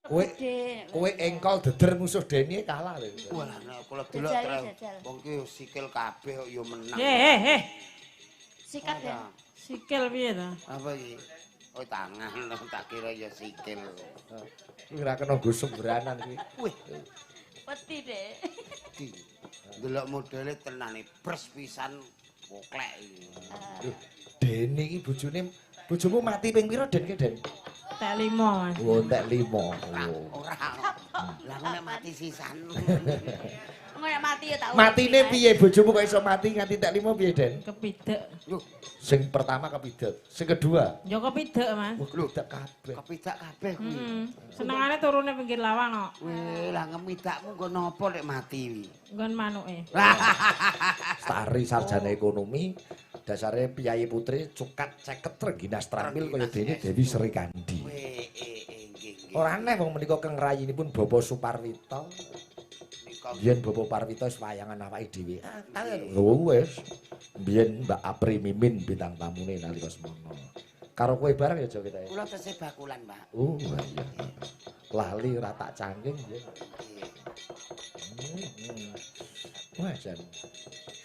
Kowe engkol deder musuh Deni kalah lho. Walah nek kula delok wong ki sikil kabeh kok ya menang. Sikat ya. Sikil piye to? Apa iki? Oh tangan tak kira ya sikil. Kuwi ora kena nggo sembranan kuwi. Wih, Peti, Dek. delok modele tenane bres pisan poklek iki. Deni iki bojomu mati ping pira Den ki Den? Tek 5, Mas. Oh, entek 5. Ora. Lah nek mati sisan. Nek mati ya tak Matine piye bojomu kok iso mati nganti entek 5 piye Den? Kepidek. Lho, Sing pertama kepidet, sing kedua Ya kepidek, Mas. kepidet kabeh. kepidak kabeh kuwi. Senengane turune pinggir lawang kok. Weh, lah ngemidakmu nggo napa nek mati wi? Nggon manuke. Stari sarjana ekonomi, dasare piyayi putri cukat 50 Regina Stramil kaya dene Dewi Srikandi. Weh, nggih. Ora aneh wong menika keng rayinipun Bapak Suparwito. Biyen Bapak Parwito wis wayangan awake dhewe. Lho wis. Biyen Mbak Apri Mimin bintang tamune nalika semono. Karo kowe bareng ya Jo kita. Kula tesih bakulan, Pak. Oh iya. Lali ora tak cangking ya. Wah jan.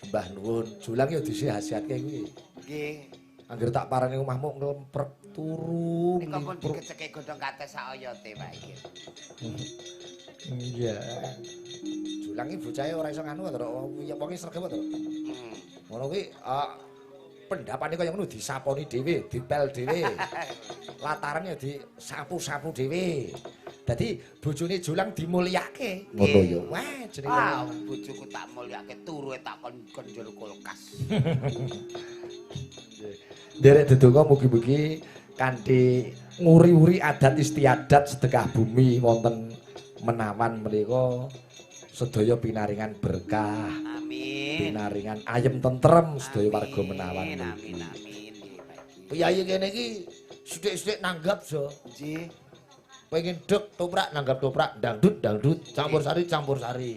Mbah nuwun, julang ya disihasiatke kuwi. Nggih. Angger tak parani omahmu ngemprek turu. Nika pun dikeceke godhong kates sak oyote, Pak iki. Iya. Julang iki bocahe ora iso nganu to, wonge sregep to. Ngono kuwi pendapane kaya ngono disaponi dhewe, dipel dhewe. Lataran ya disapu-sapu dhewe. Dadi bojone Julang dimulyake. Ngono ya. Wah, jenenge Bojoku tak mulyake turu tak kon njero kulkas. Derek dedonga mugi-mugi kanthi nguri-uri adat istiadat sedekah bumi wonten menawan menika sedaya pinaringan berkah. Amin. Pinaringan ayem tentrem sedaya warga menawan. Amin. Piyayi kene iki sithik-sithik nanggap so. Nggih. Pengen dek toprak nanggap toprak, dangdut campur sari.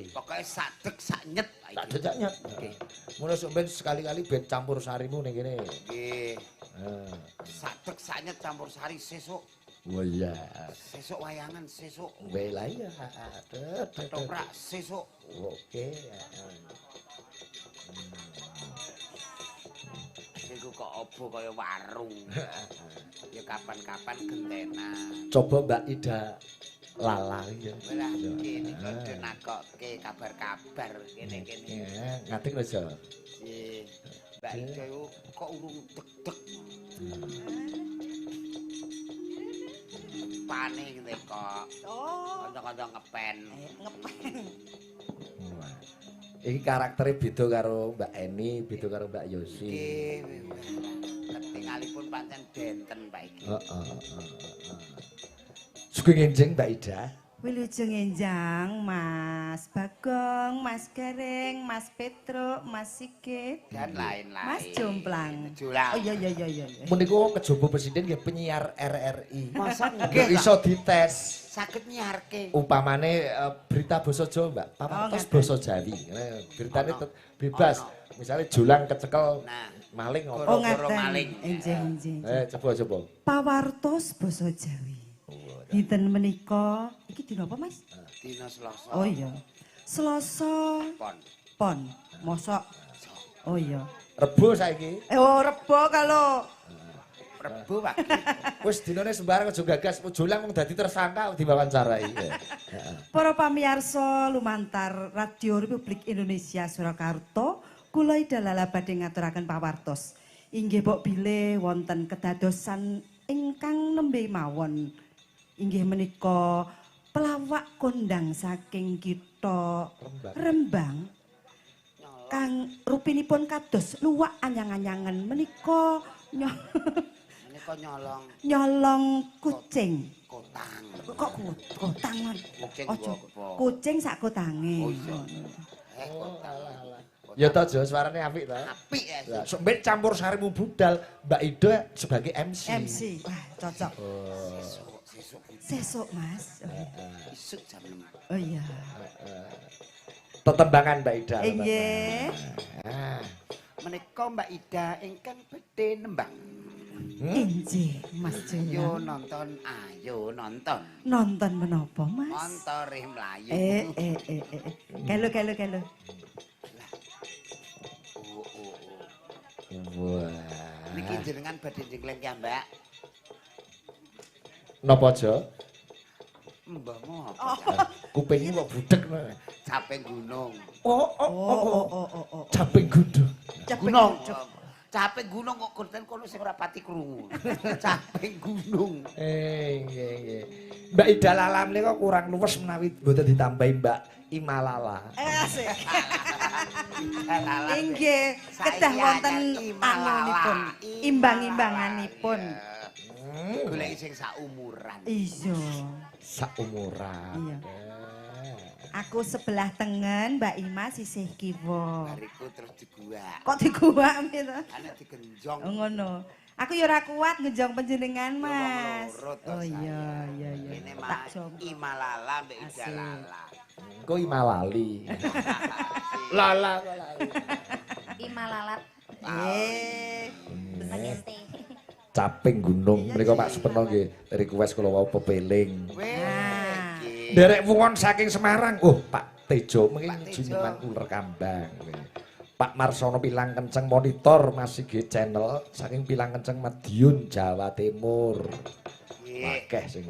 Pokoke sak dek sak nyet. Tak dejak nyet. Oke. Mulai sampeyan sekali-kali ben campur sarimu ning kene. Nggih. Sak dek sak nyet campur sari sesuk. Oh iya. Sesuk wayangan sesuk. Wela iya. Toprak sesuk. Oke. Iku kok obo kaya warung. Ya kapan-kapan gentenan. Coba Mbak Ida Lala ya. Lah iki kok nakokke kabar-kabar kene-kene. Ngadeg lho Jo. Nggih. Mbak Ida yo kok urung deg-deg. Pane ngene kok. Oh. Kanca-kanca ngepen. Iki karaktere beda karo Mbak Eni, beda karo Mbak Yosi. Nggih. Ketingalipun pancen benten Pak iki. Heeh. Sugeng enjing Mbak Ida. Wilujeng enjang Mas Bagong, Mas Gareng, Mas Petro, Mas Sigit, Dan lain-lain. Mas Jomplang. Jomplang. Oh iya. Menika kejaba presiden nggih penyiar RRI. Masa nggih iso dites. Saged nyiarke. Upamane berita basa Jawa, Mbak. Papatos basa Jawi. Beritane bebas. Misalnya Julang kecekel maling Oh Goro ngaten. maling. Enjing. coba. Pawartos basa Jawi. Dinten menika iki dina apa Mas? Dina Selasa. Oh iya. Selasa pon. Mosok. Oh iya. Rebo saiki. Oh Rebo kalau Rebo Pak. Wis dinane sembarang aja gagas Julang wong dadi tersangka diwawancarai. para pamirsa lumantar Radio Republik Indonesia Surakarta, kula Idalala badhe ngaturaken pawartos. Inggih bok bile wonten kedadosan ingkang nembe mawon. Inggih menika pelawak kondang saking kitha Rembang. Kang rupinipun kados luwak anyang-anyangen menika Menika nyolong kucing. Kotang. Kok kotang man? Kucing Ojo. apa? Kucing sak kotange. Oh iya. Kotang. Ya ta Jo, suarane apik ta? Apik ya. Lah, sok mbek campur sarimu budal, Mbak Ida sebagai MC. MC. Wah, cocok. Sesuk, Mas. Isuk jam 6. Oh iya. Tetembangan Mbak Ida. Nggih. Menika Mbak Ida ingkang badhe nembang. Injih, Mas Ayo Jaya. nonton, ayo nonton. Nonton menapa, Mas? Montore mlayu. Galo. Oh. Wah. Niki jenengan badhe jengkleng ya, Mbak. Napa aja? Mbah Oh. apa? Kupingmu kok budek. Capek gunung. Oh. Caping gunung. Gunung. Capek gunung kok konten kono sing ora pati krungu. Capek gunung. Nggih. Mbak Ida Lala menika kurang luwes menawi mboten ditambahi Mbak Imalala. Asik. Lala. Inggih, kedah wonten anunipun, imbang-imbanganipun. Golek sing saumuran. Iya. Saumuran. Iya. Aku sebelah tengen, Mbak Ima sisih kiwa. Bariku terus diguak. Kok diguak gitu? Ana digenjong. Oh ngono. Aku ya ora kuat ngejong panjenengan, Mas. loro to Oh iya. Ini Tak mah jom. Imalala mbek Asik. Ijalala. Kok Imalali. Lala kok lali. Imalalat. Nggih. Caping gunung menika Pak Supeno nggih request kula wau pepeling. Weh. Ah. iki. Derek Wungon saking Semarang. Oh, Pak Tejo mungkin Pak Tejo. jenengan uler kambang. Pak Marsono Pilang Kenceng monitor masih G channel saking Pilang Kenceng Madiun Jawa Timur. Nggih. Akeh sing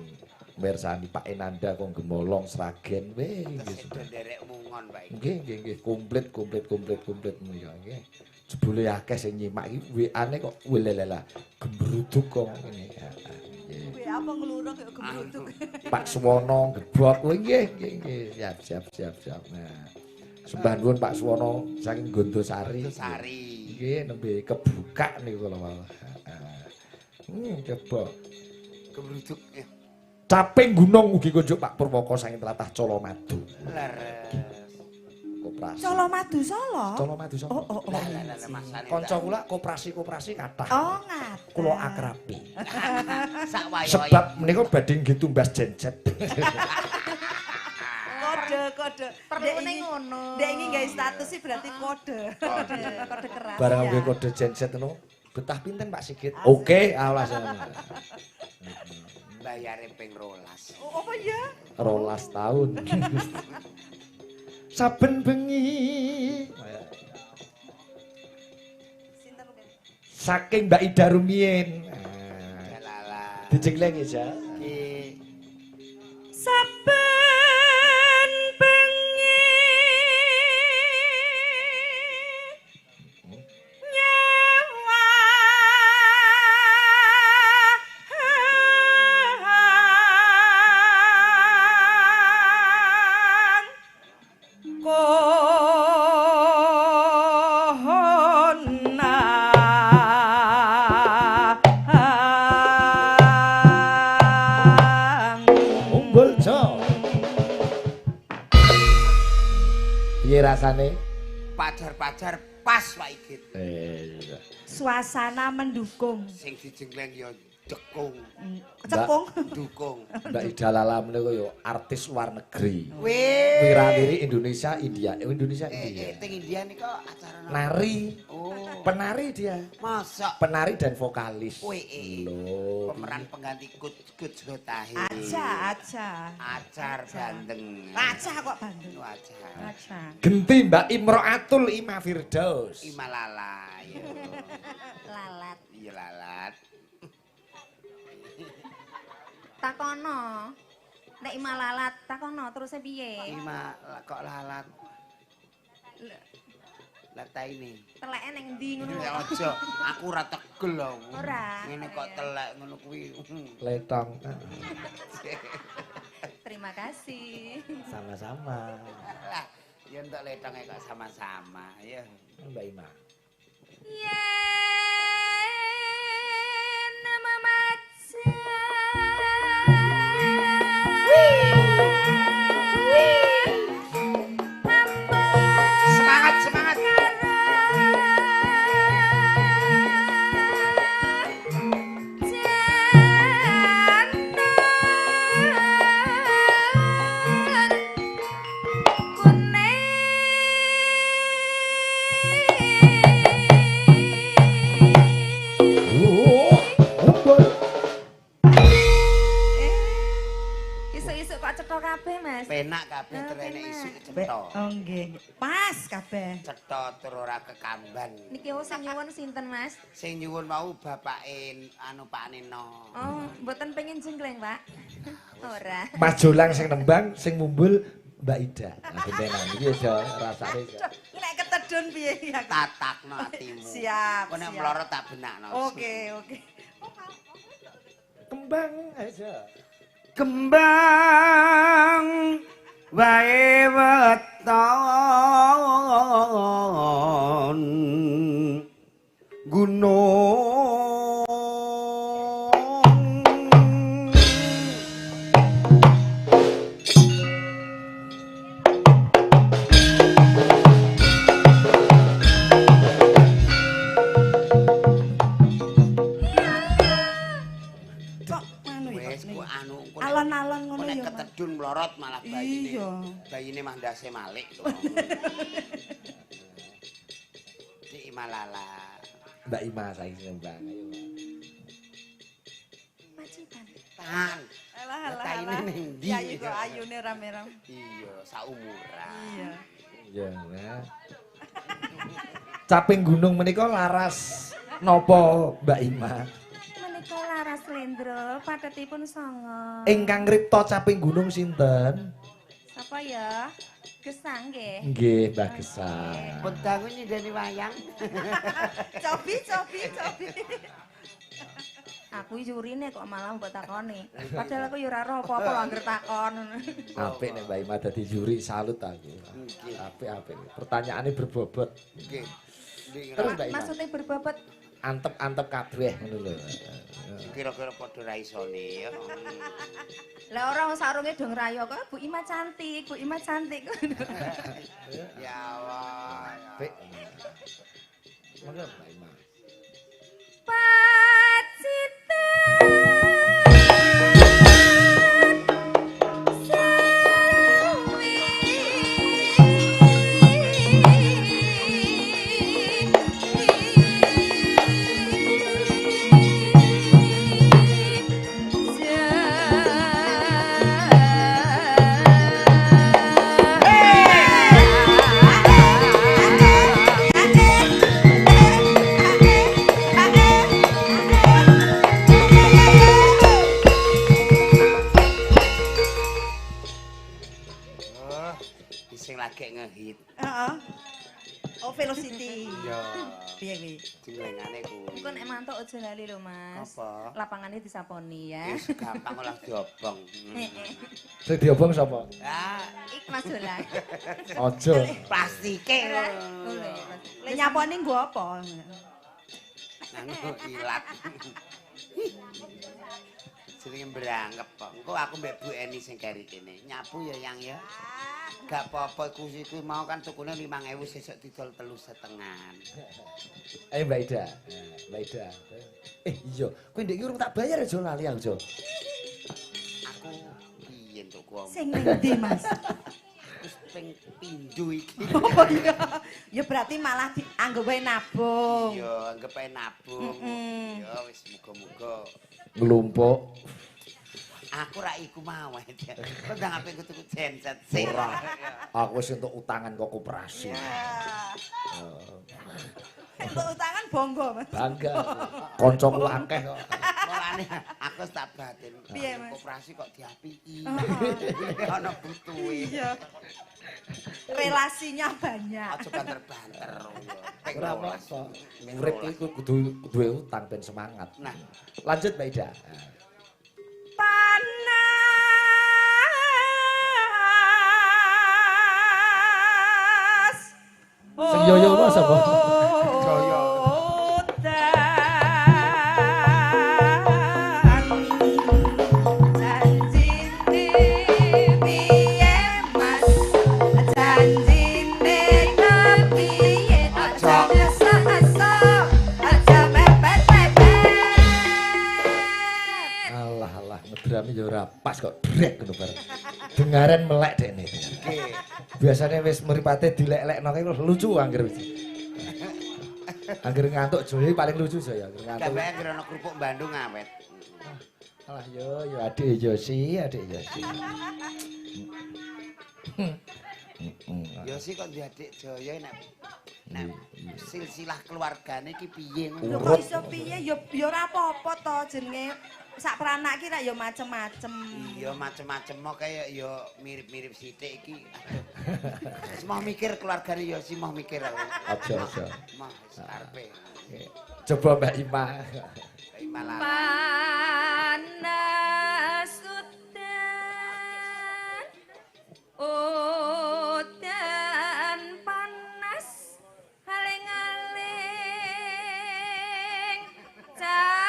mirsani Pak Enanda kong Gemolong Sragen. Weh, Terus derek mungon Pak. nggih. Komplit menika nggih. Jebule akeh sing nyimak iki WA-ne kok welelela gembruduk kok ngene. Kuwi apa ngluruk kaya gebrutuk. Pak Suwono gebok kowe nggih. Siap. Nah. Sembah nuwun Pak Suwono saking Gondosari. Sari. Nggih nembe kebuka niku kula wau. Coba. Gemruduk. Caping gunung ugi kunjuk Pak Purwoko saking tlatah Colomadu. Leres. Koperasi. Colomadu Solo. Colomadu Solo. Oh. Lah masane. Kanca kula koperasi kathah. Oh, ngaten. Kula akrabi. Sak wayahe. Sebab menika badhe nggih tumbas jenjet. Kode. Perlune ngono. Dek iki gawe status sih berarti kode. Kode keras. Barang ya. nggih kode jenjet ngono. Betah pinten Pak Sigit? Oke, awas. Bayare ping 12. Oh, apa ya? 12 tahun. Saben bengi Sinten Ben? saking Mbak Ida Rumien. Jalala. Dijenglengi ya. Nggih. Saben bengi nyawa Unggul Jo. Piye rasane? Pajar-pajar pas Pak Igit. Suasana mendukung. Sing dijengkleng ya dekung, Cekung. dukung. Mbak Ida Lala menika yo artis luar negeri. Wih. Wirawiri Indonesia, India. Indonesia, India. Teng India nika acara napa? Nari, Oh. penari dia. Masa Penari dan vokalis. Wih. Loh. Pemeran pengganti Kut Tahir. Aja. Acar bandeng. Aja kok Bandung. Acar. Aja. Genti Mbak Imro'atul Ima Firdaus. Imalala. Ya. Lalat. Iya lalat. Takono. Nek imalalat takono terus piye? Kok lalat. Lata ini. Teleke ning ndi ngono? Ya aja, aku ora tegel lho. Ora. Ngene kok telek ngono kuwi. Letong. Terima kasih. Sama-sama. Lah, ya entuk letonge kok sama-sama ya. Mbak Ima. Yen memaca Semangat, semangat. Kuning kabeh, Mas. Penak kabeh Oh, trene penak. isuk Be, cetha. oh nggih. Pas kabeh. Cetha tur ora kekamban. Niki sing nyuwun sinten, Mas? Sing nyuwun mau bapake Pak Nino. Oh, mboten pengen jengkleng, Pak. Ora. Mas Jolang sing nembang, sing mumbul Mbak Ida. Nah, gentenan iki aja rasane. Nek ketedun piye ya? Tatakno atimu. Siap. Kok nek siap. mlorot tak benakno. Oke. Kembang aja. Kembang wae weton gunung Kok anu ya? wis ku anu engko nek- Alon-alon engko ngono nek ya. Mas. ketedun mlorot malah bayine. Iya. Bayine mandase malik lho. Di Malala. Mbak Ima saiki nembang. Ayo. Majikan. Tan. Alah Lah, taine ning ndi? Ya iku ayune rame-rame. Iya, saumuran. Iya. Ya, nah. Caping gunung menika laras napa Mbak Ima? Menika laras Lendro, pathetipun sanga. Ingkang ngripta caping gunung sinten? Sapa ya? Gesang nggih. Nggih, Mbak Gesang. Pedang nyindeni wayang. Cobi. Aku jurine kok malah mbok takoni. Padahal aku ya ora ro apa-apa lho anggere takon. Apik nek Mbak Ima dadi juri, salut aku. Nggih. Apik. Pertanyaane berbobot. Nggih. Terus Mbak Ima, Maksudnya berbobot antep-antep kabeh ngono lho. Kira-kira padha ra isone ya. lah ora sarunge do ngrayo kok Bu Ima cantik, Bu Ima cantik. Ya Allah. Apik. Ngono Mbak Ima. Oh, sing lagi ngehit. Heeh. Oh, Velocity. Iya. Piye kuwi? Jenengane kuwi. Engko nek mantuk aja lali lho, Mas. Apa? Lapangannya disaponi ya. Wis gampang olah diobong. Sing diobong sapa? Ah, Ik Mas Dolang. Aja. plastike. Lah nyaponi nggo apa? Nanggo ilat. Jenenge berangkep kok. Engko aku mbek Bu Eni sing keri kene. Nyapu ya yang ya. Gak apa-apa kursi kuwi mau kan tukune 5.000 sesuk didol 3,5. Ayo Mbak Ida. Mbak Ida. Iya, kowe ndek iki urung tak bayar aja lali aku, Jo. Aku piye entuk ku. Sing ning ndi, Mas? Wis ping pindho iki. Oh iya. Ya berarti malah dianggo wae nabung. Iya, anggap ae nabung. Mm-mm. Ya wis muga-muga. Nglumpuk. Aku ra iku mau ae. Kok ndang ape tuku genset sih. Ora. Aku wis entuk utangan kok koperasi. Untuk utangan bonggo, Mas. Bangga. Kancaku akeh kok. Mulane aku wis tak batin. Piye, Mas? Koperasi kok diapiki. Ana butuhe. Iya. Relasinya banyak. Aja banter-banter. Ping Ora 12. apa-apa. Urip iku kudu duwe utang ben semangat. Nah, Lanjut Mbak Ida. Panas. Sing yoyo ku sapa? Jaya. Janjine piye Mas? Janjine kepiye? Aja asa-asa, aja mepet-mepet. Alah, ngedrami ya ora pas kok drek ngono bareng. Dengaren melek dekne. Nggih. Biasanya wis mripate dilek-lekno kae lucu angger wis. Angger ngantuk Joy paling lucu saya angger ngantuk. Gawe anggere ana kerupuk Bandung awet. Alah yo adik Yosi. Yosi kok di adik Jaya nek silsilah keluargane iki piye Lho kok iso piye ya ora apa-apa to jenenge sak pranak ki ra ya macem-macem. Iya macem-macem mo kaya ya mirip-mirip sithik iki. Wis mau mikir keluargane Yosi mau mikir aku. Aja. Mah wis karepe. Coba Mbak Ima. Malah Panas udan panas aling-aling caping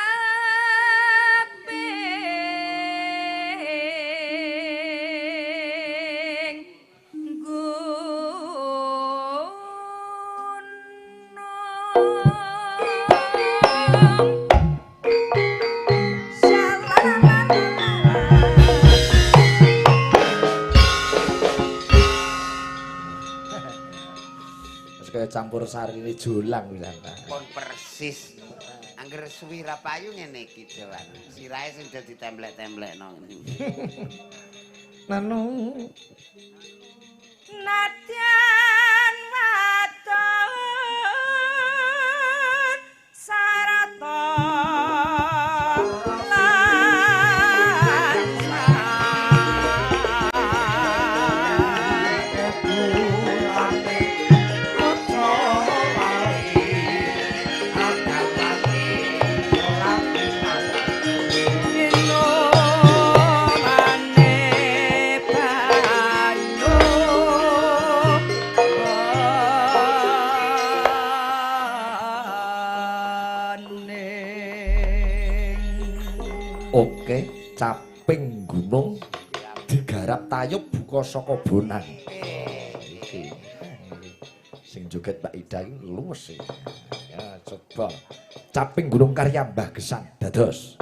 gunung Terus kaya campur sari ini julang bisa. pon persis. Angger suwi ra payu ngene iki Jawan. Sirahe sing dadi templek-templekno. Nanu Nadyan wadon sarata Oke, caping gunung digarap tayub buka saka bonang. Iki. Sing joget Mbak Ida iki luwes iki. Ya coba. Caping gunung karya Mbah Gesang dados.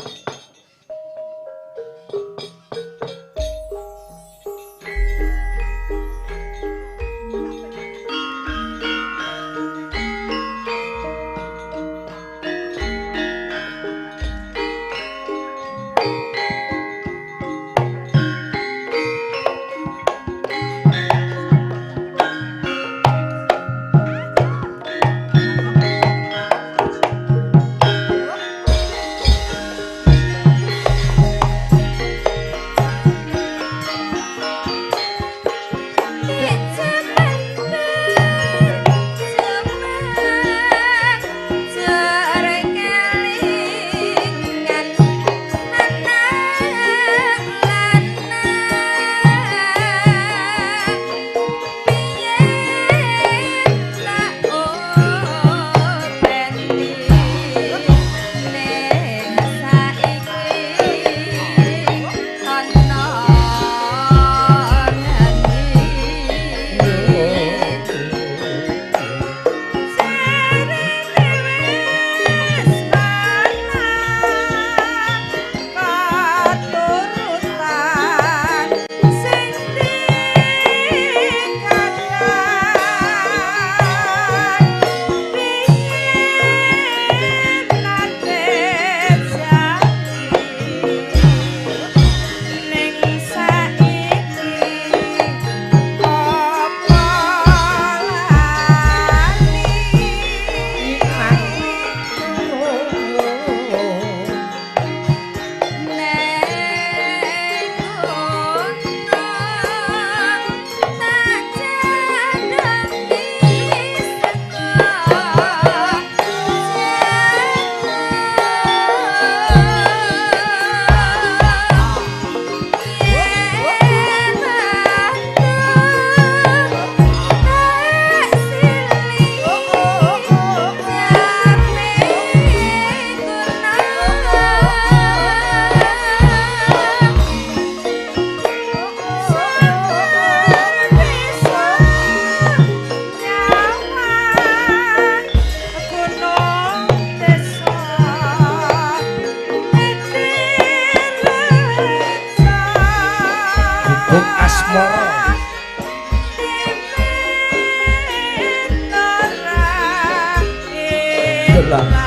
Lang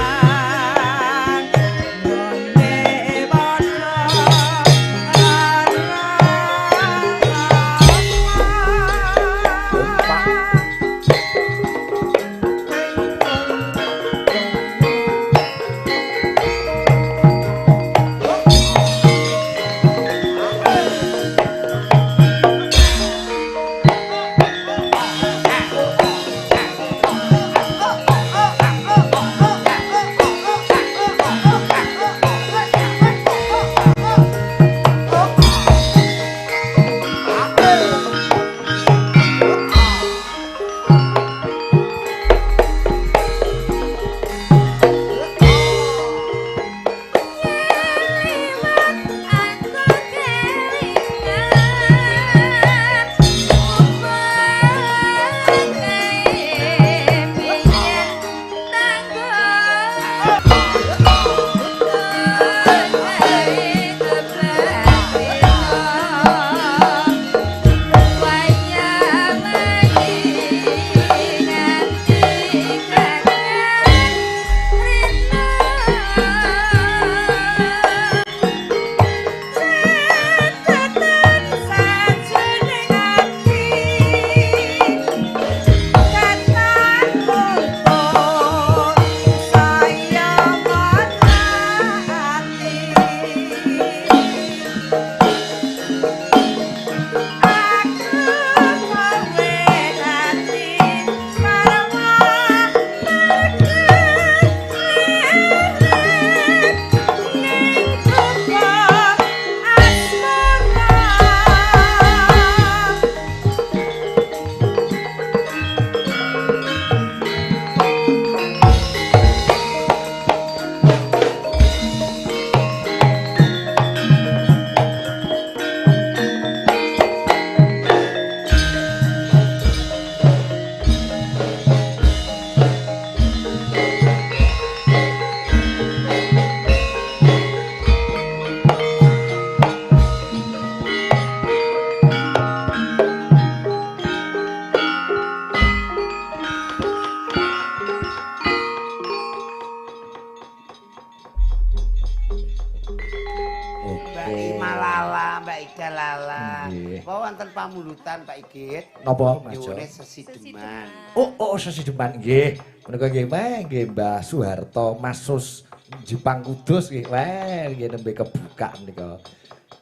wonten pamulutan Pak Igit. Napa Mas Jo? Nyuwune sesideman. Oh, sesideman nggih. Menika nggih nggih Mbah Soeharto Masus Jepang Kudus nggih. Nggih nembe kebuka menika.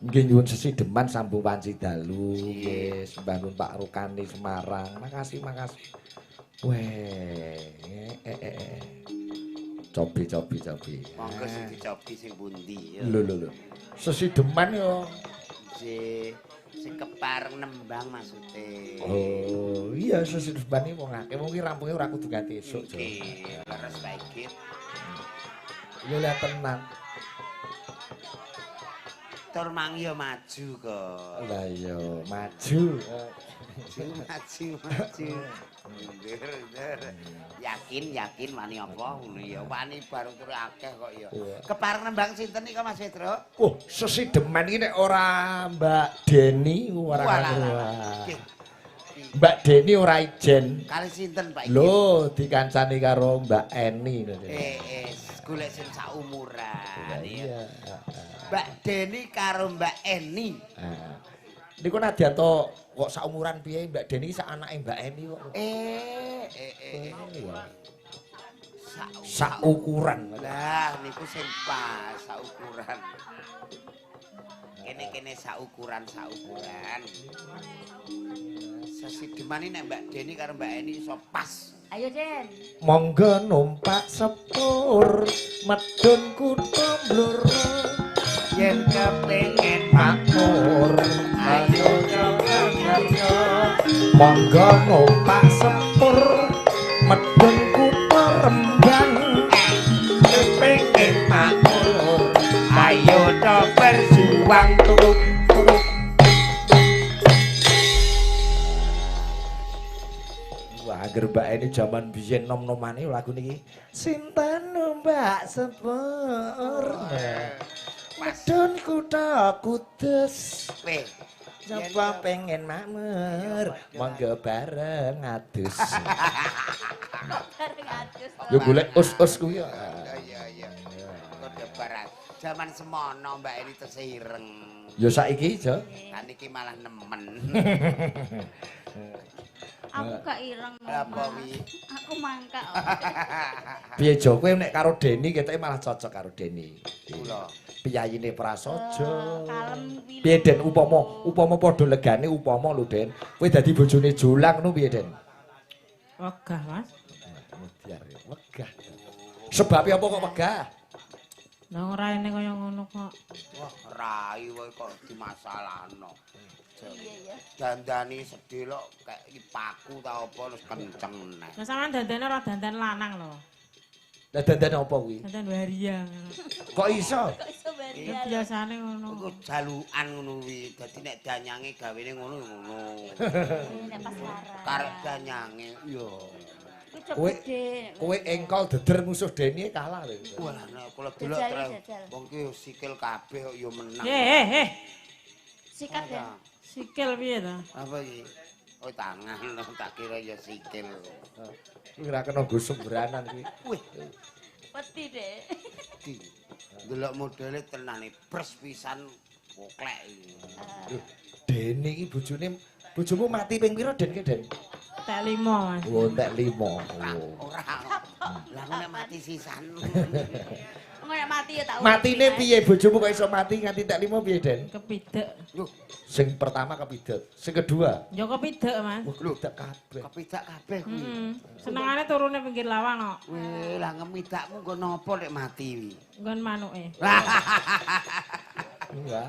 Nggih nyuwun sesideman sambung wanci dalu nggih sembah nuwun Pak Rukani Semarang. Makasih. Cobi. Monggo sing dicobi sing pundi ya. Lho. Sesideman yo. Sing kepareng nembang maksude. Oh, iya sesideman iki wong akeh. Wong iki rampunge ora kudu ganti esuk, Jo. Nggih, leres Pak Igit. Yo lihat tenan. Tur mang yo maju kok. Lah yo maju. Maju. Ndur. Yakin wani apa ngono ya. Wani baru tur akeh kok ya. Kepareng nembang sinten nika Mas Pedro? Oh, sesideman iki nek ora Mbak Deni ora Nggih. Mbak Deni ora ijen. Kali sinten Pak Igit? Lho, dikancani karo Mbak Eni. Golek sing saumuran. Iya. Mbak Deni karo Mbak Eni. Niku nadyan to kok saumuran piye Mbak Deni sak anake Mbak Eni kok. Saukuran. Lah niku sing pas saukuran. Kene saukuran. Sesideman nek Mbak Deni karo Mbak Eni iso pas. Ayo Den. Monggo numpak sepur medun kutha Blora. Yen kepengin Makmur ayo nyoba monggo numpak sepur medun kutha Rembang kepengin makmur ayo to berjuang turuk wah agar Mbak ini zaman biyen nom-nomane lagu niki Sinten numpak sepur medun kutha Kudus Nyoba pengen makmur, monggo bareng adus. Bareng adus. Yo golek us-us kuwi. Iya. Kode barat. Zaman semono Mbak Eni tesih ireng. Yo saiki, Jo. Kan iki malah nemen. Aku gak ireng. Apa wi? Aku mangka. Piye Jo kowe nek karo Deni ketoke malah cocok karo Deni. Kula. Piyayine Prasaja. Kalem kuwi. Piye Den upama padha legane upama lho Den. Kowe dadi bojone Jolang ngono piye Den? Wegah, Mas. Wegah. Sebab apa kok wegah? Nang raine kaya ngono kok. Wah, rai wae kok dimasalahno. Iya. Dandani sedih lho kayak paku ta apa terus kenceng neh. Lah sampean dandane ora dandan lanang lho. Lah dandan apa kuwi? Dandan waria. Kok iso? Kok iso bari Ya biasane ngono. Iku jalukan ngono kuwi. Dadi nek danyange gawene ngono ya ngono. nek pas laran. Karep danyange yo. Kowe kowe engkol deder musuh Deni kalah lho. Walah nek kula delok Jajal. wong ki sikil kabeh kok yo menang. Sikat ya. Sikil piye ta? Apa iki? Oh tangan lho tak kira ya sikil. Kuwi ora kena nggo semberanan kuwi. Wih, Peti deh. di. Delok modele tenane bres pisan poklek iki. Lho, Deni iki bojomu mati ping pira Den ki Den? Tek 5, Mas. Oh, entek 5. Ora. Lah nek mati sisan. Engko nek mati ya tak Matine piye bojomu kok iso mati nganti entek 5 piye Den? Kepidek. Loh, Sing pertama kepidet, sing kedua Ya kepidek, Mas. wah kepidet kabeh. kepidak kabeh kuwi. Senengane turune pinggir lawang kok. Wih, lah ngemidakmu nggo napa nek mati wi? Nggon manuke. Enggak.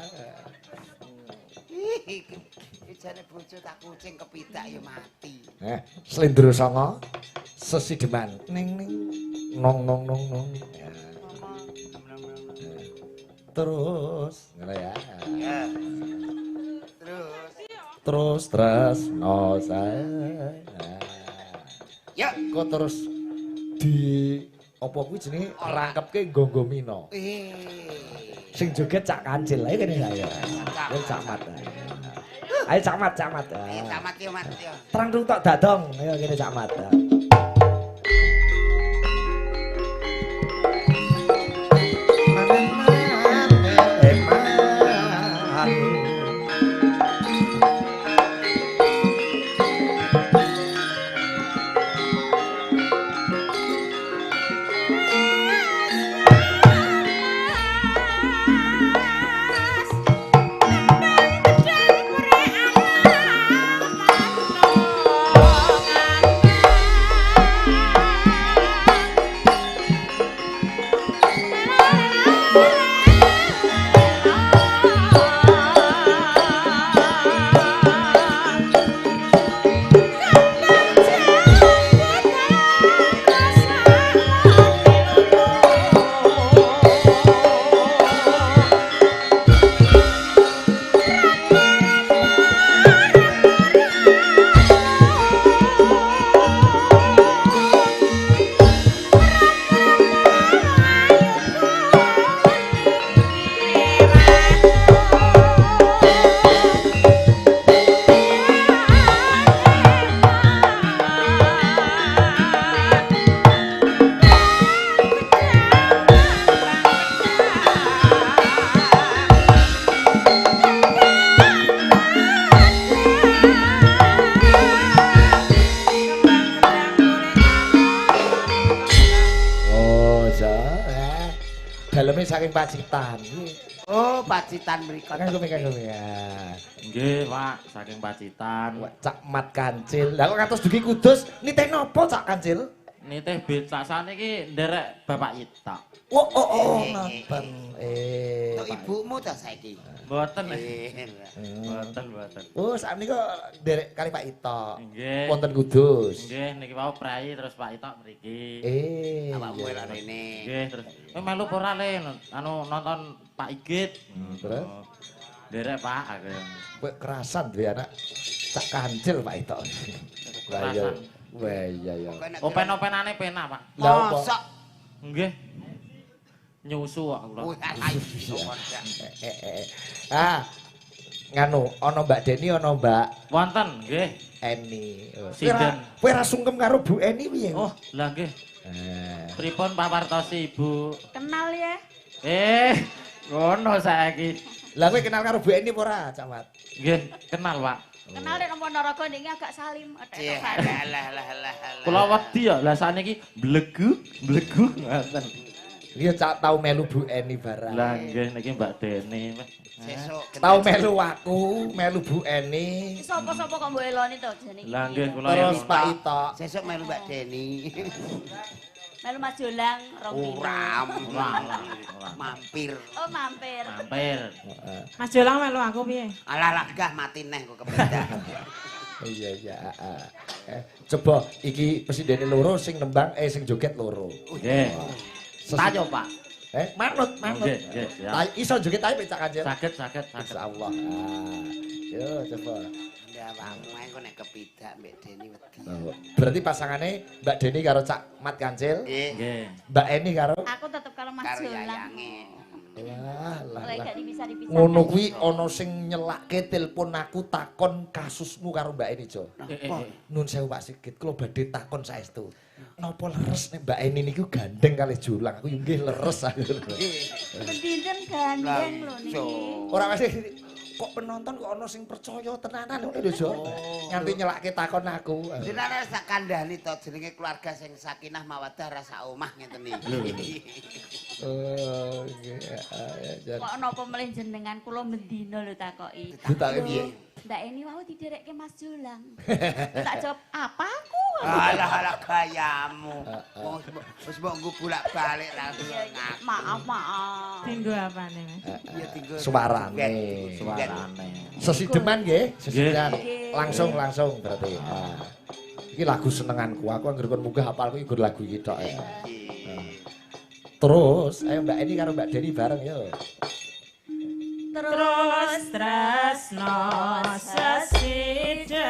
Jane bojo tak kucing kepidak ya mati. Slendro Songo sesideman ning nong. Ya. Terus ngono ya. Ya. Terus. Terus no saya. Ya. Kok terus di apa kuwi jenenge rangkepke nggo Mino. Sing joget Cak Kancil ae kene saya. Ya Camat. Ayo Camat. Ayo tamat yo Mas yo. Terang tung tok dadong. Ayo kene Camat. saking Pacitan. Oh, Pacitan mriku. Kanggo ya. Nggih, Pak, saking Pacitan. Cak Mat Kancil. Lah kok ngantos dugi Kudus, nitih napa Cak Kancil? Nitih becak saniki nderek Bapak Ita. Oh, nonton. Untuk ibumu ta saiki? Mboten. Mboten. Oh, sakniki kok nderek kali Pak Ito. Nggih. Wonten Kudus. Nggih, niki wau prai terus Pak Ita mriki. Awakmu elok rene. Nggih, terus melu ora le nonton Pak Igit. Terus Nderek Pak aku. kowe kerasan duwe anak Cak Kancil Pak Ito. Kerasan. Wah iya. Open-openane penak, Pak. Lah apa? Mosok. Nggih. Nyusu kok kula. Ah, nganu, ana Mbak Deni ana Mbak Wonten, nggih. Eni. Sinden. Kowe ra sungkem karo Bu Eni piye? Oh, lah nggih. Pripun pawartosi Ibu? Kenal ya. Ngono saiki. Lah kowe kenal karo Bu Eni apa ora, Cak Mat? Nggih, kenal, Pak. Kenal nek napa Naraga ndek agak salim. Lah. Kula wedi ya, lah saniki blegu ngoten. Iya Cak tau melu Bu Eni barang. Lah nggih niki Mbak Deni. Sesuk Tau melu aku, melu Bu Eni. Sapa-sapa kok mbok eloni to jenenge. Lah nggih kula Terus ya. Pak Ito. Sesuk melu Mbak Deni. Melu Mas Jolang Uram. Ora. Mampir. Oh, mampir. Mampir. Mas Jolang melu aku piye? Alah gah mati neh kok kepedah. Iya. Coba iki presidene loro sing nembang sing joget loro. Nggih. Tayo, Pak. Manut. Nggih, ya. Iso joget ae Cak Kancil. Saged. Insyaallah. Yo coba. Ya awakmu ae kok nek kepidak Mbak Deni wedi. Berarti pasangane Mbak Deni karo Cak Mat Kancil, Nggih. Mbak Eni karo Aku tetep karo Mas Karo Jolang. yayange. Oleh gak dipisah-dipisah. Ngono kuwi ana sing nyelake telepon aku takon kasusmu karo Mbak Eni, Jo. Nun sewu Pak Sigit, kula badhe takon saestu. Napa leres nek Mbak Eni niku gandeng kalih Jolang? Aku nggih leres aku. Pendinten gandeng lho niki. Ora masih kok penonton kok ana sing percaya tenanan ngono lho, Jo. Nganti nyelake takon aku. Jenenge sak kandhani to jenenge keluarga sing sakinah mawaddah rasa omah ngeten iki. Oh, nggih. Kok napa melih jenengan kula mendina lho takoki. Ditakoki piye? Ndak Eni wau diderekke Mas Jolang. Tak jawab, "Apa aku?" Alah gayamu. Wis mbok nggo bolak-balik ra Maaf. Tinggo apane, Mas? Ya tinggal Suarane. Sesideman nggih, sesideman. Langsung berarti. Nah. Iki lagu senenganku. Aku anggere kon munggah hafalku iki lagu iki tok. Terus, ayo Mbak Eni karo Mbak Deni bareng yo. Terus tresno sesideman.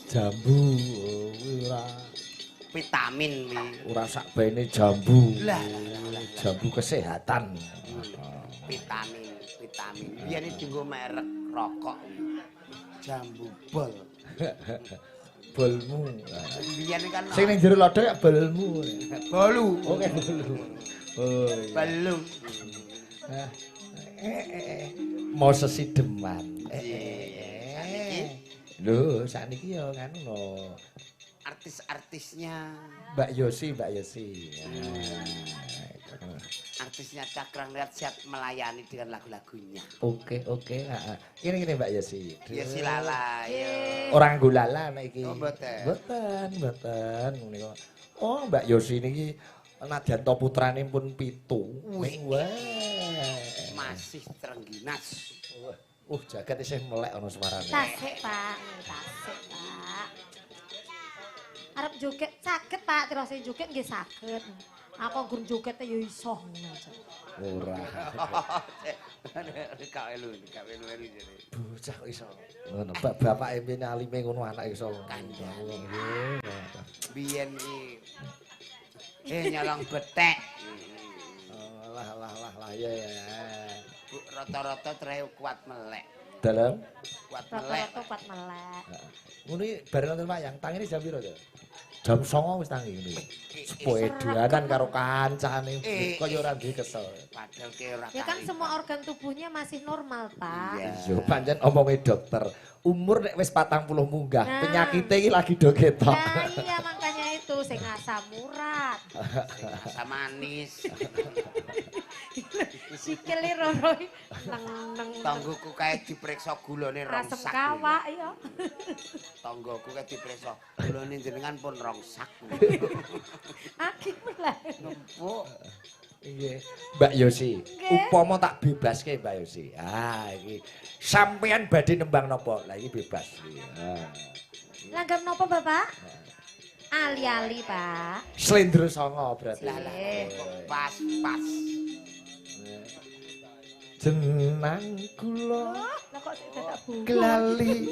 Jambu ora vitamin wi. Ora sak baene jambu. Lah, jambu kesehatan. Vitamin. Biyen dienggo merek rokok wi. Jambu bol. Bolmu. Biyen kan sing ning jero lodho ya bolmu. Bolu. Oke, bolu. Oh. Belu. Mau sesideman. Lho, sakniki ya nganu lho. Artis-artisnya Mbak Yosi. Artisnya Cakrang lihat siap melayani dengan lagu-lagunya. Oke. Ini Mbak Yosi. Yosi Lala. Orang gulala nek iki. Oh, mboten. Mboten. Menika. Oh, Mbak Yosi niki nadyanto putrane pun 7. Wah. Masih terengginas. Jagat isih melek ana suarane. Tasik, Pak. Arep joget saged, Pak. Terus joget nggih saged. Aku gur joget ya iso ngono aja. Ora. Kawelu jare. Bocah kok iso. Ngono, bapak impine alime ngono anak iso. Biyen iki nyolong betek. Lah ya. Rata-rata treu kuat melek. Dalam Kuat melek. Rata-rata kuat melek. Ngono iki bareng nonton wayang, tangine jam piro to? Jam 09.00 wis tangi ngene. Sepoe dolanan karo kancane kaya ora duwe kesel. Padahal ke ora. Ya kan semua organ tubuhnya masih normal, Pak. Iya, pancen omonge dokter. Umur nek wis 40 munggah, Nah. penyakite iki lagi do ketok. Nah, iya makanya itu sing asam urat. Asam manis. Sikile roro neng Tanggoku kae diperiksa gulane asam rongsak. kawak ya. Tanggoku kae diperiksa gulane jenengan pun rongsak. Aki mulai. Nempuk. Iya, Mbak Yosi. Nggih. Upama tak bebaske Mbak Yosi. Iki sampean badhe nembang napa? Lah iki bebas iki. Langgam nopo, Bapak? Ali-ali, Pak. Slendro Songo berarti. Lah pas. Jenang kula Lah kok sik dadak bu? glali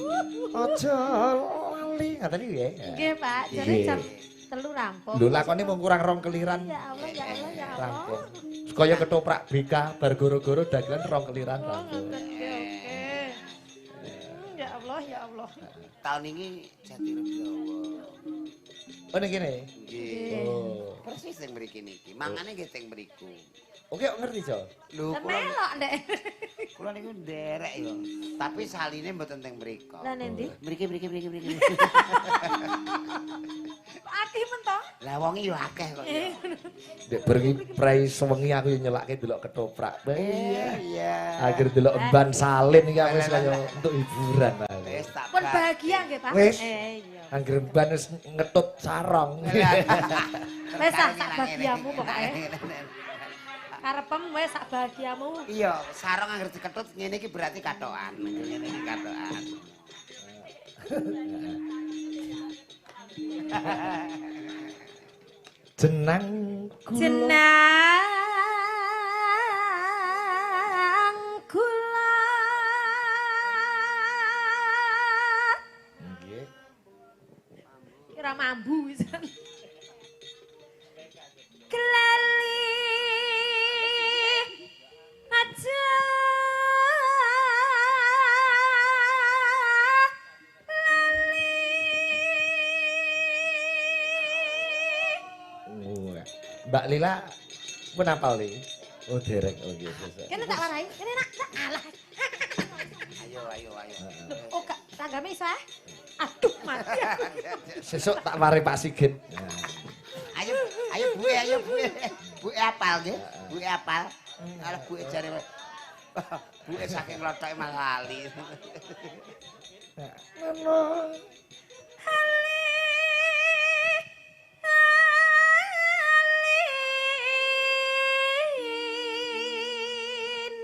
aja lali. Ngaten iki nggih. Nggih, Pak. Jare Nggih. jam 3 rampung. Lho lakone mung kurang 2 keliran. Ya Allah, ya Allah, ya Allah. Rampung. Kaya ketoprak BK bar goro-goro dagelan 2 keliran rampung. Oke. Ya Allah, ya Allah. Tahun ini Jatirejo. Oh ning kene. Nggih. Oh. Persis teng mriki niki. Mangane nggih teng mriku. Oke, ngerti, Jo. Lho, Lah melok ndek. kula niku nderek yo. Tapi saline mboten teng mriku. Lah nendi? Mriki. Akeh men to. Lah wonge yo akeh kok. Ya. Dek beringi prai sewengi aku yo nyelake delok ketoprak. Iya. Akhir delok emban salin iki aku wis kaya untuk hiburan. Wis tak Pun bahagia nggih, Pak. Wis. Iya. Angger emban wis ngetut sarong. Wis sak bahagiamu pokoke. Karepem wis sak bahagiamu. Iya, sarung anggere diketut ngene iki berarti katokan. Ngene iki katokan. Jenang kula. Jenang kula. Nggih. Kira mambu pisan. Kelali aja Mbak Lila pun apal nih? Oh derek, oh gitu. kene tak warai, kene nak alah. Ayo. Oh, gak tanggame iso ah. Aduh, mati aku. Sesuk tak warai Pak Sigit. Ayo Bu. Bu apal nggih. Bu apal. Kalau Bu jare Bu saking lotoke malah lali. Ngono.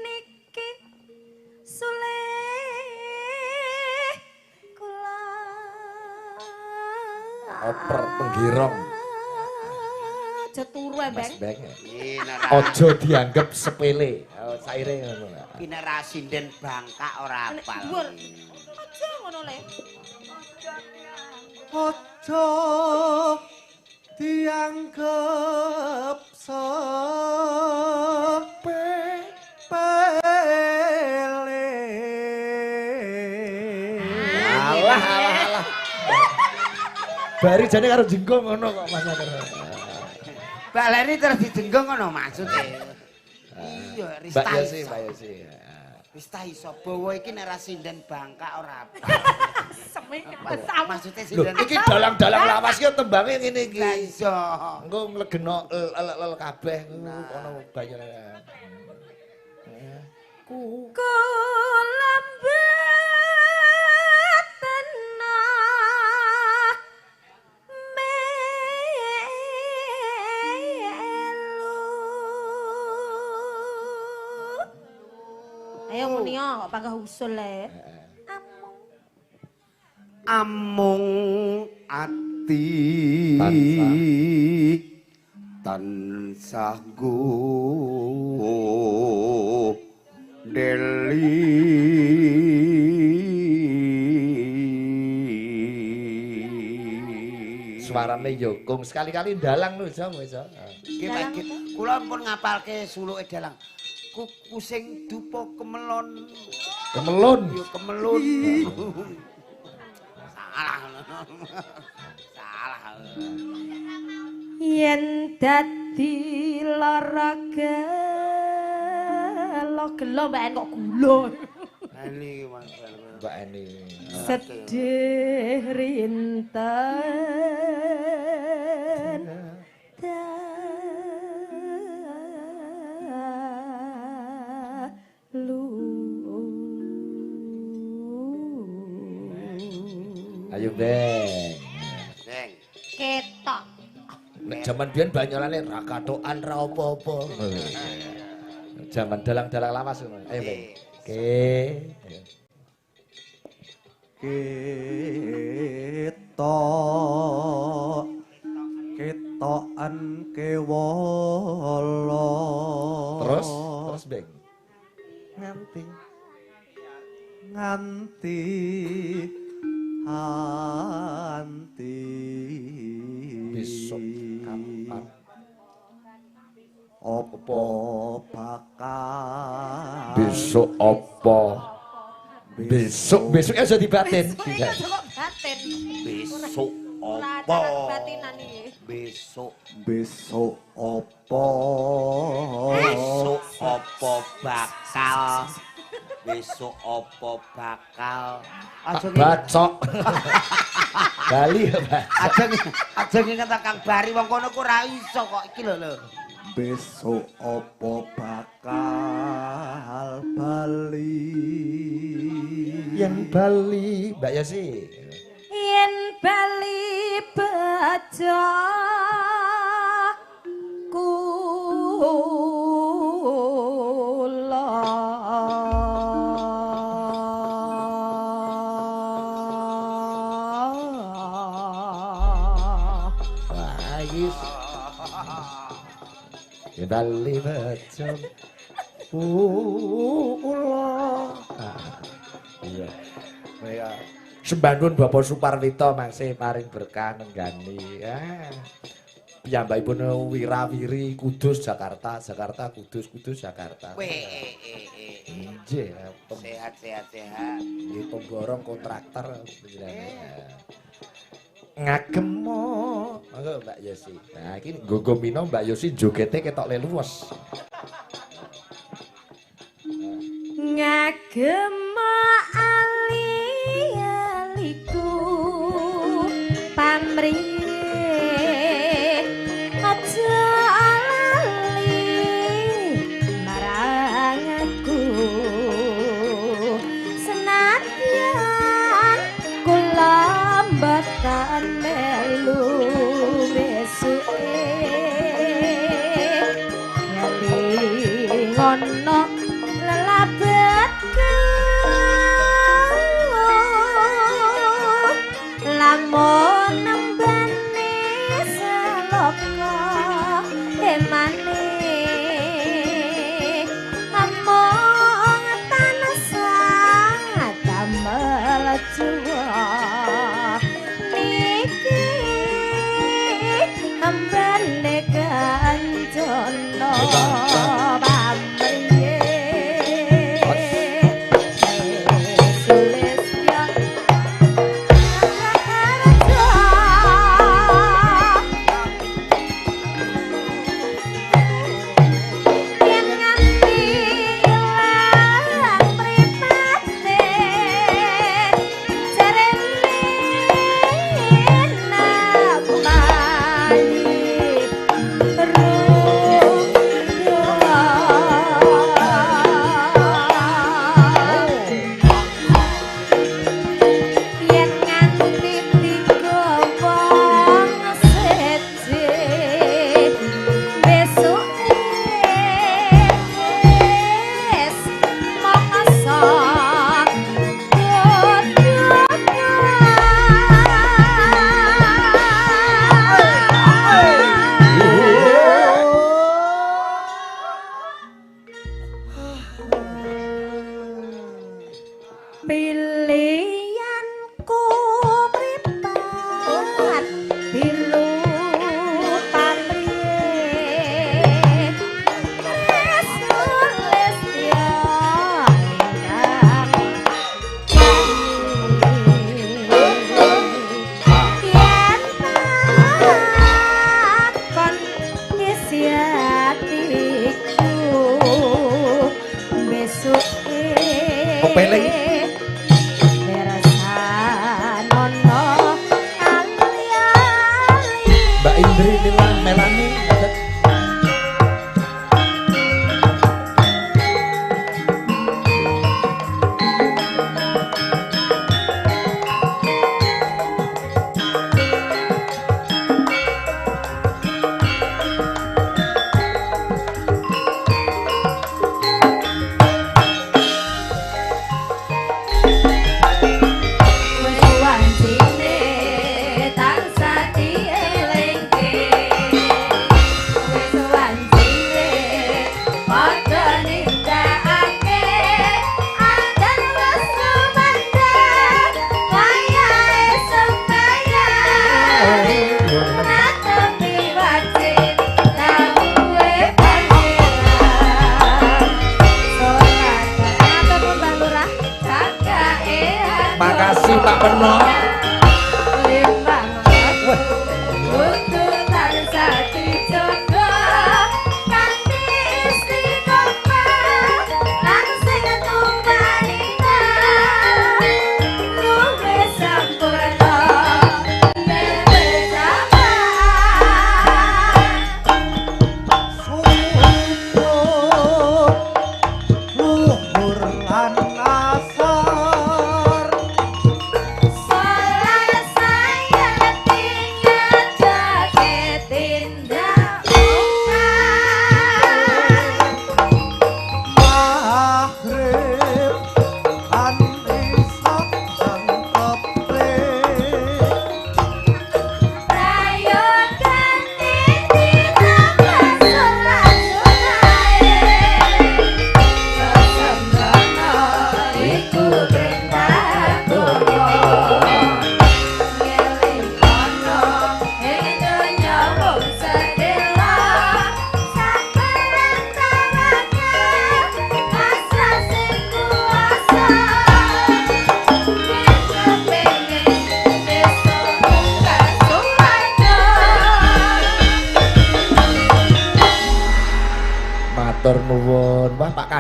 Niki sule kula. Oper penggirong. Aja turu Mas Bang. Beng. Ini Ojo dianggap sepele. Oh, saire ngono. Kine ra sinden bangkak ora apal. Dhuwur. Aja ngono le. Ojo dianggep sepele. Alah. Bari jane karo jengkong ngono kok Mas Aker. Baleri terus dijenggong ngono maksude. Iya, Mbak Yosi. Wis ta iso bawa iki nek ra sinden bangkak ora apa. Semih pasam. Maksudnya Lho, sinden iki dalang-dalang lawas ki tembange ngene iki. Lah iso. Engko nglegeno lel kabeh ono bayane. Kula mboten ayo muni kok panggah usul le. Amung ati tansah Suarane Yokung sekali-kali dalang lho Jong wis. Nggih, kula pun ngapalke suluke dalang. Kuku sing dupa kemelon. Kemelun. Yo kemelun. Salah. Yen dadi lara gelo mbak En kok gula. Ini Mas. Mbak Eni. Sedih rinten dalu. Ayo Beng. Neng. Ketok. Nek jaman biyen banyolane ra katokan ra apa-apa. Jaman dalang-dalang lawas ngono. Ayo Beng. Oke. Ketokan kewala. Terus Beng. nganti Besok kapan? Opo bakal Besok apa? Besok aja dibatin. Besok iki aja kok batin. Besok opo? batinan iki. Besok Besok opo? besok opo bakal? Besok opo bakal? Aja Bacok. Bali ya, Pak. aja nginget Kang Bari wong kono ku ora iso kok iki lho. Besok opo bakal bali? Yang Bali, Mbak Yosi. Yen bali baja kula Wah, iki Yen Bali baja kula. Iya. Mereka sembandun Bapak Suparwito masih paring berkah nenggani. Piyambakipun wirawiri Kudus Jakarta, Kudus Jakarta. Nggih, Sehat. nggih pemborong kontraktor panjenengan. Ngagemo. Monggo Mbak Yosi. Nah, iki nggo mino Mbak Yosi jogete ketok leluwes. ngagema ali-aliku pamrih aja lali marang aku senadyan kula mboten melu besuke yali ngono lelabetku lamun nembane seloka emane among tanasa damel jua niki ambane kancono pilihanku mripat bilu pamrih sulis ya yen takon ngisi atiku besok Peling. Mbak Indri Lila Melani. Makasih Pak Peno.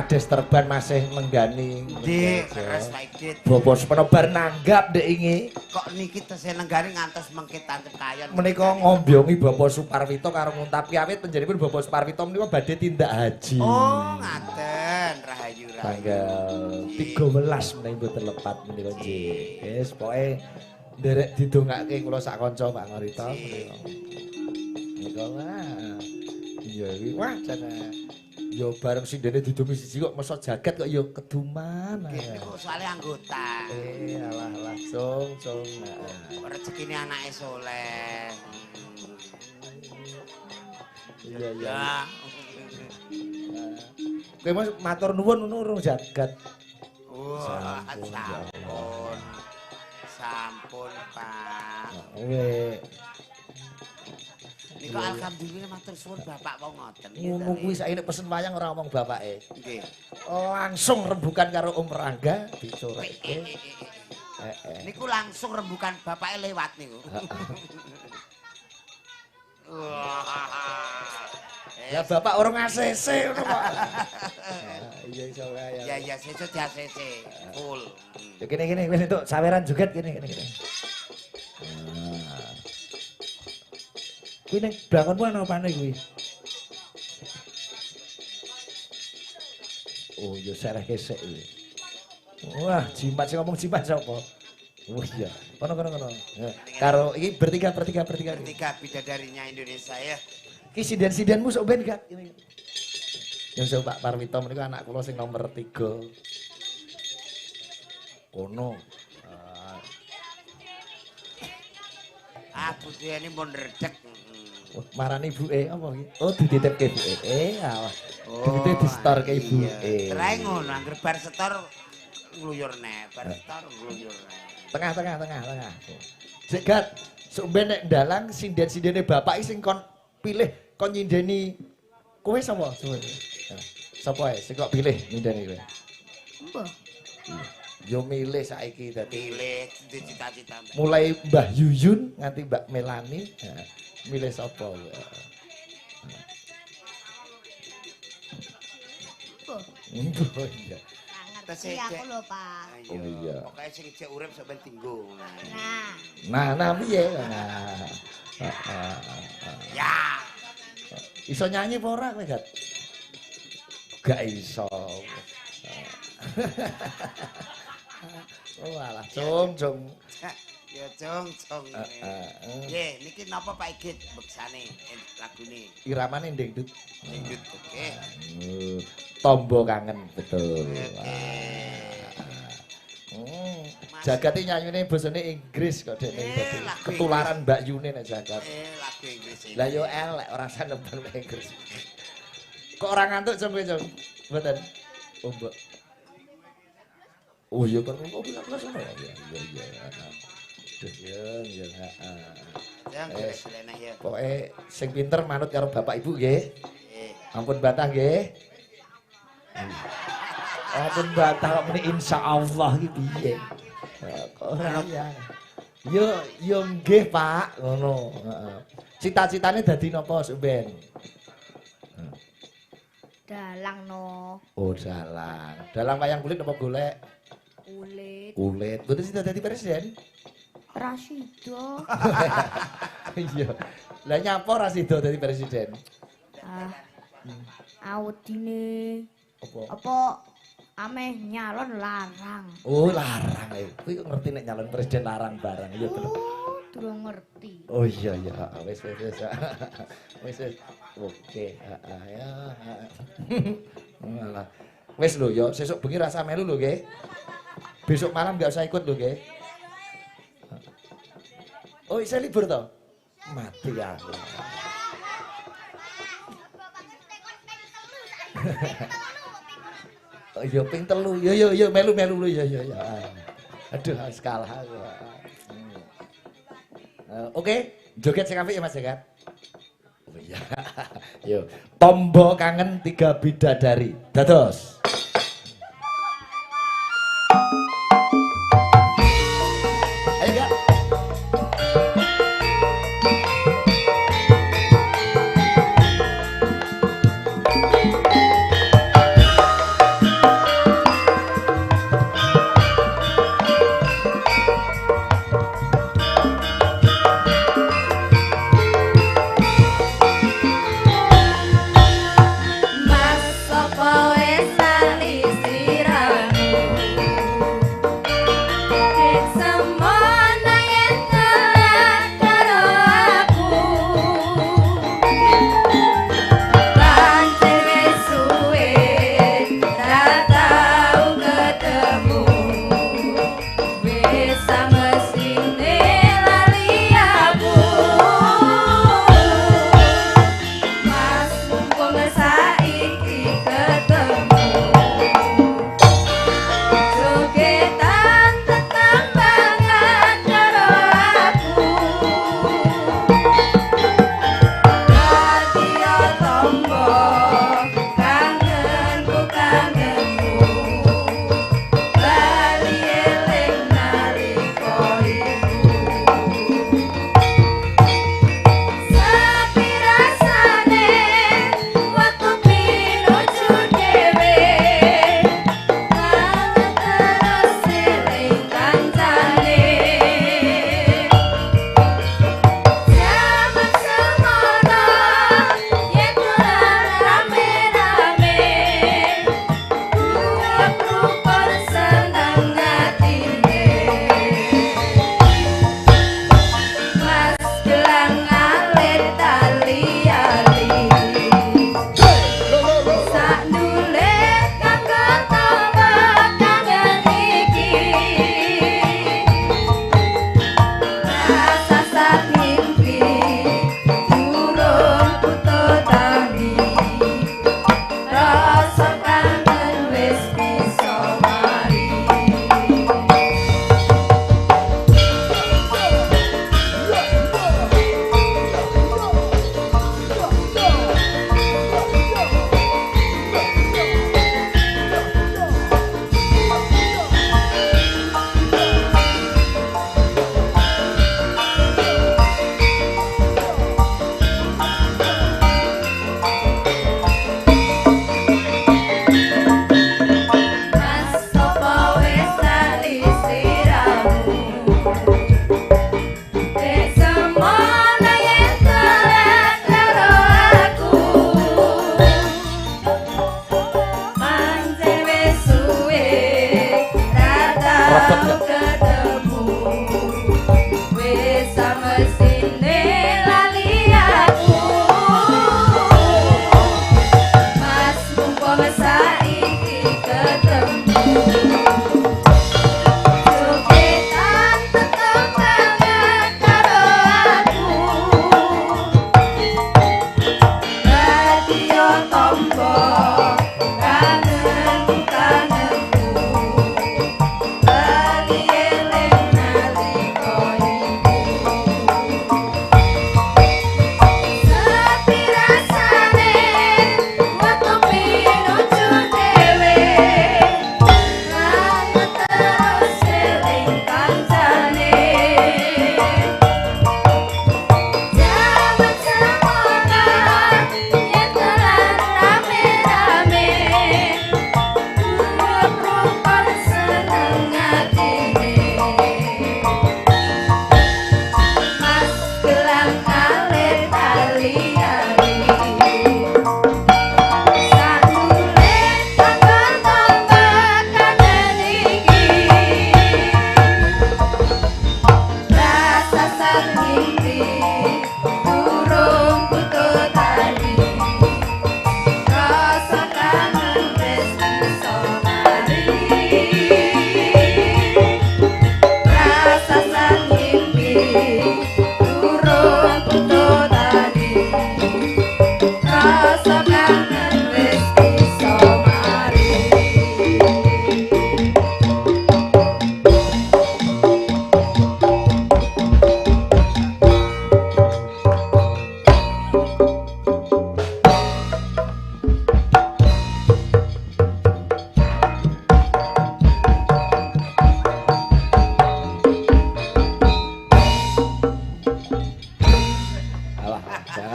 Kades Terban masih menggani. Dik, terus Pak Idit. Bapak sepeno bar nanggap dek ingi. Kok niki tesih nenggani ngantos mengkit tancep kayon. Menika ngombiongi Bapak Suparwito karo nguntapi awit panjenengan Bapak Suparwito menika badhe tindak haji. Oh, ngaten. Rahayu rahayu. Tanggal 13 menawi mboten lepat menika nggih. Wis pokoke nderek didongake kula sak kanca Pak Ngorito menika. Menika wah. Iya iki wah jane. Ya bareng sindene didungi siji kok mesa jagat kok ya keduman. Nggih, niku soalé anggota. Alah cung. Rezekine anake soleh. Iya. Ya. Kowe mas matur nuwun urung jagat. Wah, sampun, Pak. Nggih. Niku alhamdulillah matur suwun Bapak wong ngoten. Ngomong kuwi saiki pesen wayang ora ngomong bapake. Nggih. Langsung rembukan karo Om Rangga dicorekke. Niku langsung rembukan bapake lewat niku. Ya bapak orang ACC ngono kok. Iya iso wae. Ya sesuk di ACC full. Ya kene wis entuk saweran joget kene. Kuwi ning blakonmu ana opane kuwi? Oh, ya sereh kesek kuwi. Wah, jimat sing ngomong jimat sapa? Oh iya. Kono. Karo iki bertiga. Bertiga bidadarinya Indonesia ya. Ki sinden-sindenmu sok ben gak ini. Yang Pak Parwito menika anak kula sing nomor 3. Kono. Aku ini mau ndredeg. Marani ibuke apa iki? Oh dititipke ibuke. Alah. Duwite di-store ke ibuke. Trae ngono, anggere bar setor ngluyur nek, bar setor ngluyur nek. Tengah. Sik gat, sok ben nek ndalang sinden-sindene bapak iki sing kon pilih kon nyindeni kowe sapa? Sapa ae sing kok pilih nyindeni kowe? Mbah. Yo milih saiki dadi Pilih cita-cita. mulai Mbah Yuyun nganti Mbak Melani. Milih sapa? Mbah. Oh iya. Ngerti aku lho, Pak. Oh iya. Pokoke sing ijek urip sok ben tinggo. Nah. Piye? Ya. Iso nyanyi apa ora kowe, Gat? Gak iso. Oh alah, cung. Ya cung. Nggih, niki napa Pak Igit beksane lagune? Iramane dangdut. Dangdut, oke. Tombo kangen, betul. Jagate nyanyine basane Inggris kok dene dadi ketularan Mbak Yune nek jagat. Lagu Inggris. Lah yo elek ora saneban Inggris. Kok ora ngantuk cung kowe, cung? Mboten. Oh, Mbak. Oh iya kan kok kelas ngono ya. Iya. Duh ya. Yang selena ya. Pokoke sing pinter manut karo bapak ibu nggih. Ampun batah nggih. Ampun batah kok muni insyaallah iki piye. Kok ora ya. Yo nggih Pak, ngono. Heeh. Cita-citane dadi napa sampean? Dalang no. Oh, dalang. Dalang wayang kulit apa golek? Kulit. Mboten sida dadi presiden? Rasido. Iya. Lah nyapa Rasido dadi presiden? Awedine Apa? apa ameh nyalon larang. Oh, larang. Kuwi kok ngerti nek nyalon presiden larang barang. Iya bener. Durung ngerti. Oh iya. Wis. Wis. Oke, ya. Malah. Wis lho ya, sesuk bengi rasa melu lho nggih. Besok malam enggak usah ikut lho nggih. Oh, isa libur toh? Mati aku. Oh iya ping 3. Yo melu lho ya. Aduh harus kalah aku. Oke, joget sing apik ya Mas Jagat. Oh iya. Yo, tombo kangen 3 bidadari. Dados. Ayo Kak.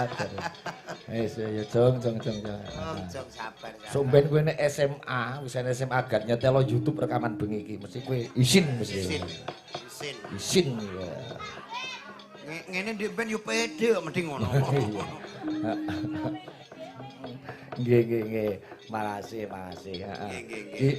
ajar. Wis ya jong. Jong sabar. Somben kowe nek SMA, wis SMA gak nyetelo YouTube rekaman bengi iki, mesti kowe isin mesti. Isin ya. Ngene ndek ben yo pede kok mending ngono. Nggih. Makasih. Nggih. Iki